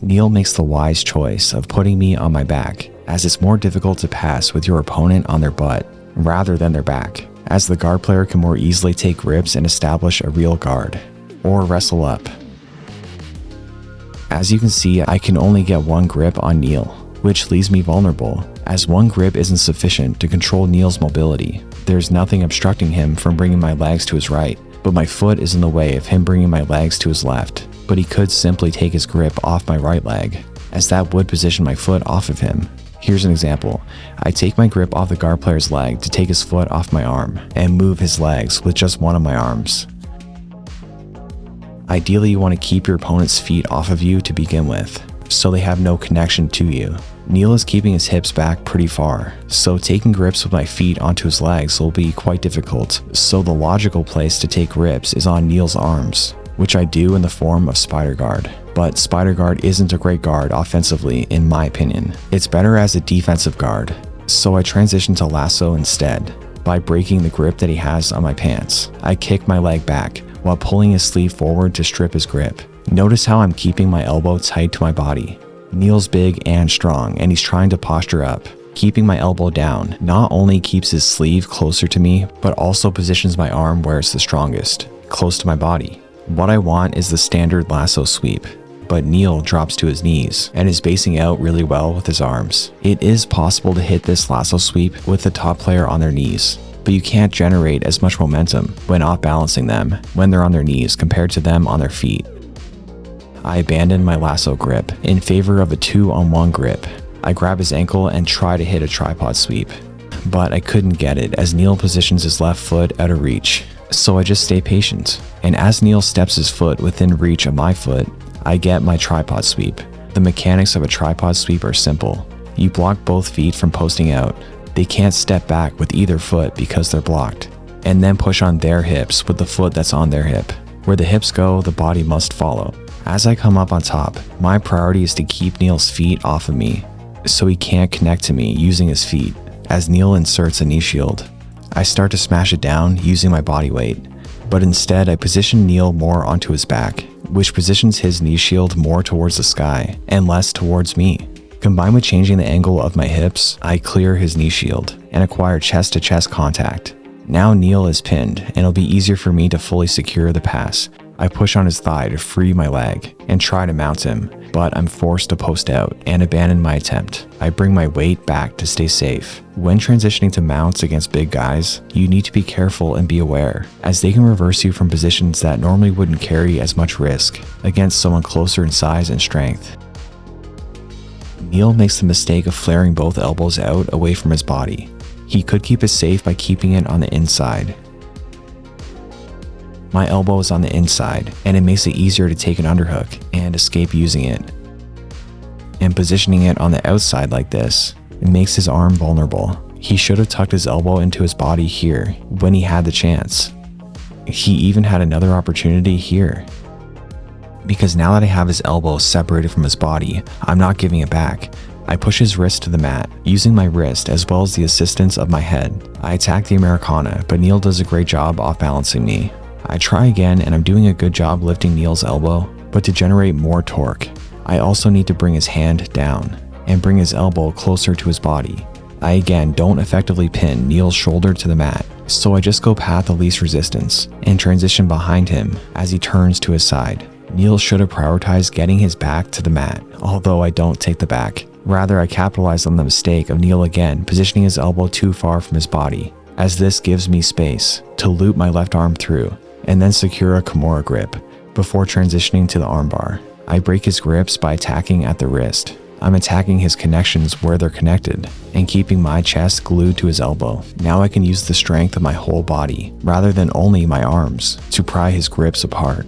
Neil makes the wise choice of putting me on my back, as it's more difficult to pass with your opponent on their butt rather than their back, as the guard player can more easily take grips and establish a real guard, or wrestle up. As you can see, I can only get one grip on Neil, which leaves me vulnerable, as one grip isn't sufficient to control Neil's mobility. There's nothing obstructing him from bringing my legs to his right, but my foot is in the way of him bringing my legs to his left. But he could simply take his grip off my right leg, as that would position my foot off of him. Here's an example. I take my grip off the guard player's leg to take his foot off my arm, and move his legs with just one of my arms. Ideally, you want to keep your opponent's feet off of you to begin with, so they have no connection to you. Neil is keeping his hips back pretty far, so taking grips with my feet onto his legs will be quite difficult, so the logical place to take grips is on Neil's arms, which I do in the form of Spider Guard. But Spider Guard isn't a great guard offensively in my opinion. It's better as a defensive guard, so I transition to lasso instead. By breaking the grip that he has on my pants, I kick my leg back while pulling his sleeve forward to strip his grip. Notice how I'm keeping my elbow tight to my body. Neil's big and strong, and he's trying to posture up. Keeping my elbow down not only keeps his sleeve closer to me, but also positions my arm where it's the strongest, close to my body. What I want is the standard lasso sweep, but Neil drops to his knees and is basing out really well with his arms. It is possible to hit this lasso sweep with the top player on their knees, but you can't generate as much momentum when off balancing them when they're on their knees compared to them on their feet. I abandon my lasso grip in favor of a 2-on-1 grip. I grab his ankle and try to hit a tripod sweep, but I couldn't get it as Neil positions his left foot out of reach. So I just stay patient, and as Neil steps his foot within reach of my foot, I get my tripod sweep. The mechanics of a tripod sweep are simple. You block both feet from posting out. They can't step back with either foot because they're blocked, and then push on their hips with the foot that's on their hip. Where the hips go, the body must follow. As I come up on top, my priority is to keep Neil's feet off of me, so he can't connect to me using his feet. As Neil inserts a knee shield, I start to smash it down using my body weight, but instead I position Neil more onto his back, which positions his knee shield more towards the sky and less towards me. Combined with changing the angle of my hips, I clear his knee shield and acquire chest-to-chest contact. Now Neil is pinned, and it'll be easier for me to fully secure the pass. I push on his thigh to free my leg and try to mount him, but I'm forced to post out and abandon my attempt. I bring my weight back to stay safe. When transitioning to mounts against big guys, you need to be careful and be aware, as they can reverse you from positions that normally wouldn't carry as much risk against someone closer in size and strength. Neil makes the mistake of flaring both elbows out away from his body. He could keep it safe by keeping it on the inside. My elbow is on the inside, and it makes it easier to take an underhook and escape using it. And positioning it on the outside like this, it makes his arm vulnerable. He should have tucked his elbow into his body here when he had the chance. He even had another opportunity here. Because now that I have his elbow separated from his body, I'm not giving it back. I push his wrist to the mat, using my wrist as well as the assistance of my head. I attack the Americana, but Neil does a great job off balancing me. I try again, and I'm doing a good job lifting Neil's elbow, but to generate more torque, I also need to bring his hand down and bring his elbow closer to his body. I again don't effectively pin Neil's shoulder to the mat, so I just go path of least resistance and transition behind him as he turns to his side. Neil should have prioritized getting his back to the mat, although I don't take the back. Rather, I capitalize on the mistake of Neil again positioning his elbow too far from his body, as this gives me space to loop my left arm through and then secure a Kimura grip before transitioning to the armbar. I break his grips by attacking at the wrist. I'm attacking his connections where they're connected and keeping my chest glued to his elbow. Now I can use the strength of my whole body rather than only my arms to pry his grips apart.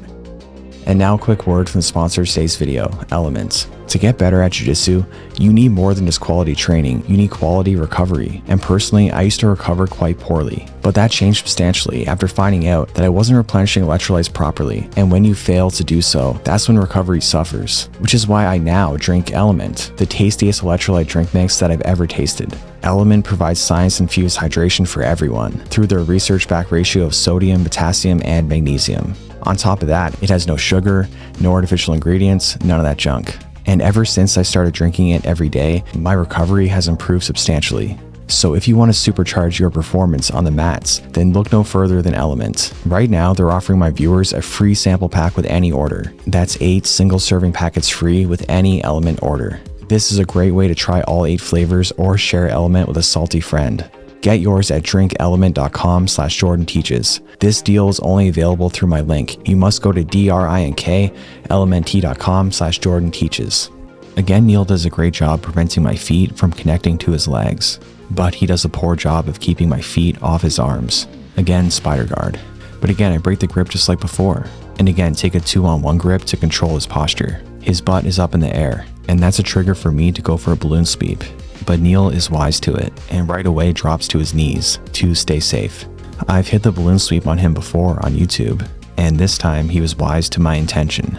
And now a quick word from the sponsor of today's video, Elements. To get better at Jiu-Jitsu, you need more than just quality training, you need quality recovery. And personally, I used to recover quite poorly, but that changed substantially after finding out that I wasn't replenishing electrolytes properly. And when you fail to do so, that's when recovery suffers, which is why I now drink Element, the tastiest electrolyte drink mix that I've ever tasted. Element provides science-infused hydration for everyone through their research-backed ratio of sodium, potassium, and magnesium. On top of that, it has no sugar, no artificial ingredients, none of that junk. And ever since I started drinking it every day, my recovery has improved substantially. So if you want to supercharge your performance on the mats, then look no further than Element. Right now, they're offering my viewers a free sample pack with any order. That's 8 single serving packets free with any Element order. This is a great way to try all 8 flavors or share Element with a salty friend. Get yours at drinkelement.com/JordanTeaches. This deal is only available through my link. You must go to drinkelementT.com/JordanTeaches. Again, Neil does a great job preventing my feet from connecting to his legs, but he does a poor job of keeping my feet off his arms. Again, spider guard. But again, I break the grip just like before. And again, take a 2-on-1 grip to control his posture. His butt is up in the air, and that's a trigger for me to go for a balloon sweep. But Neil is wise to it, and right away drops to his knees to stay safe. I've hit the balloon sweep on him before on YouTube, and this time he was wise to my intention.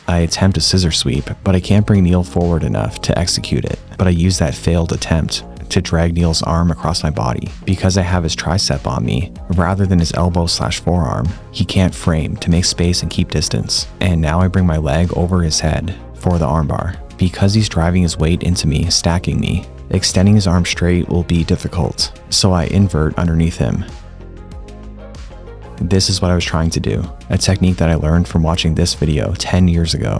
I attempt a scissor sweep, but I can't bring Neil forward enough to execute it, but I use that failed attempt to drag Neil's arm across my body. Because I have his tricep on me, rather than his elbow/forearm, he can't frame to make space and keep distance. And now I bring my leg over his head for the armbar. Because he's driving his weight into me, stacking me, extending his arm straight will be difficult, so I invert underneath him. This is what I was trying to do, a technique that I learned from watching this video 10 years ago,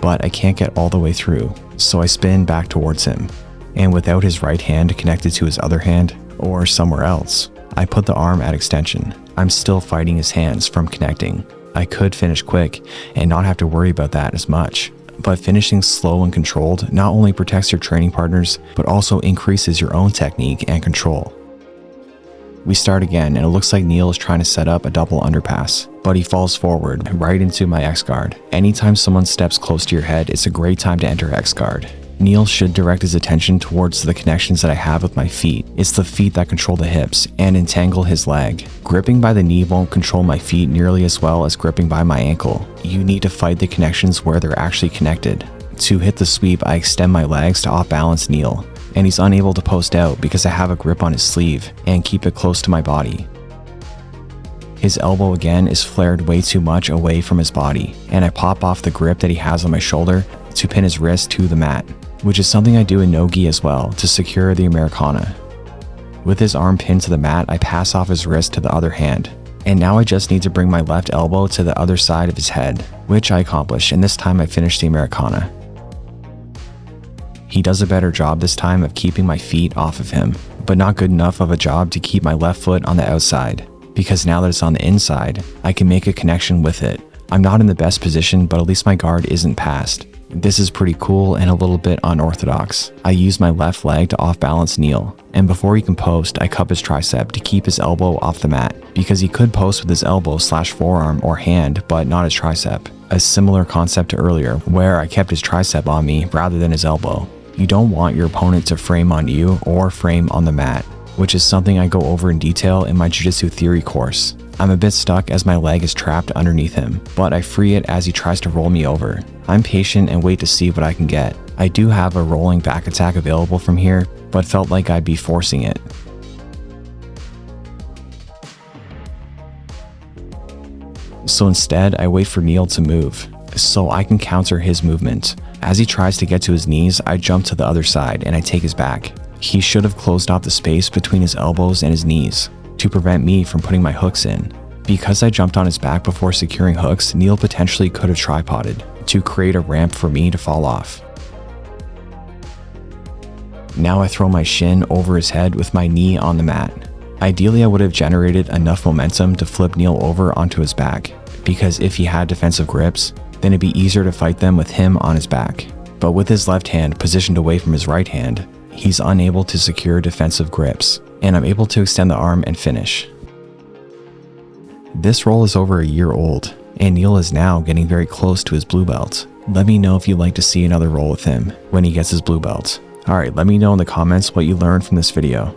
but I can't get all the way through, so I spin back towards him, and without his right hand connected to his other hand, or somewhere else, I put the arm at extension. I'm still fighting his hands from connecting. I could finish quick and not have to worry about that as much. But finishing slow and controlled not only protects your training partners, but also increases your own technique and control. We start again, and it looks like Neil is trying to set up a double underpass, but he falls forward right into my X-guard. Anytime someone steps close to your head, it's a great time to enter X-guard. Neil should direct his attention towards the connections that I have with my feet. It's the feet that control the hips and entangle his leg. Gripping by the knee won't control my feet nearly as well as gripping by my ankle. You need to fight the connections where they're actually connected. To hit the sweep, I extend my legs to off-balance Neil, and he's unable to post out because I have a grip on his sleeve and keep it close to my body. His elbow again is flared way too much away from his body, and I pop off the grip that he has on my shoulder to pin his wrist to the mat, which is something I do in no-gi as well to secure the Americana. With his arm pinned to the mat, I pass off his wrist to the other hand, and now I just need to bring my left elbow to the other side of his head, which I accomplish, and this time I finish the Americana. He does a better job this time of keeping my feet off of him, but not good enough of a job to keep my left foot on the outside, because now that it's on the inside, I can make a connection with it. I'm not in the best position, but at least my guard isn't passed. This is pretty cool and a little bit unorthodox. I use my left leg to off-balance Neil, and before he can post, I cup his tricep to keep his elbow off the mat, because he could post with his elbow/forearm or hand, but not his tricep. A similar concept to earlier, where I kept his tricep on me rather than his elbow. You don't want your opponent to frame on you or frame on the mat, which is something I go over in detail in my Jiu-Jitsu theory course. I'm a bit stuck as my leg is trapped underneath him, but I free it as he tries to roll me over. I'm patient and wait to see what I can get. I do have a rolling back attack available from here, but felt like I'd be forcing it. So instead, I wait for Neil to move, so I can counter his movement. As he tries to get to his knees, I jump to the other side and I take his back. He should have closed off the space between his elbows and his knees to prevent me from putting my hooks in. Because I jumped on his back before securing hooks, Neil potentially could have tripoded to create a ramp for me to fall off. Now I throw my shin over his head with my knee on the mat. Ideally, I would have generated enough momentum to flip Neil over onto his back, because if he had defensive grips, then it'd be easier to fight them with him on his back. But with his left hand positioned away from his right hand, he's unable to secure defensive grips, and I'm able to extend the arm and finish. This roll is over a year old, and Neil is now getting very close to his blue belt. Let me know if you'd like to see another roll with him when he gets his blue belt. Alright, let me know in the comments what you learned from this video.